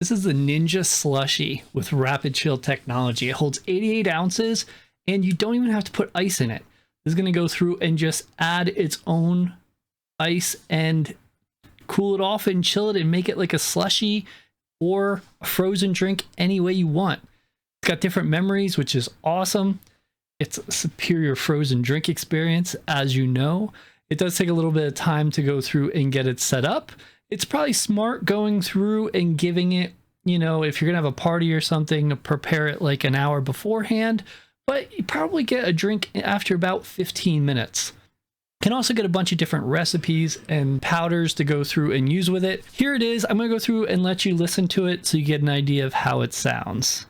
This is the Ninja Slushie with RapidChill technology. It holds 88 ounces and you don't even have to put ice in it. This is going to go through and just add its own ice and cool it off and chill it and make it like a slushie or a frozen drink any way you want. It's got different memories, which is awesome. It's a superior frozen drink experience, as you know. It does take a little bit of time to go through and get it set up. It's probably smart going through and giving it, you know, if you're gonna have a party or something, prepare it like an hour beforehand, but you probably get a drink after about 15 minutes. Can also get a bunch of different recipes and powders to go through and use with it. Here it is. I'm gonna go through and let you listen to it so you get an idea of how it sounds.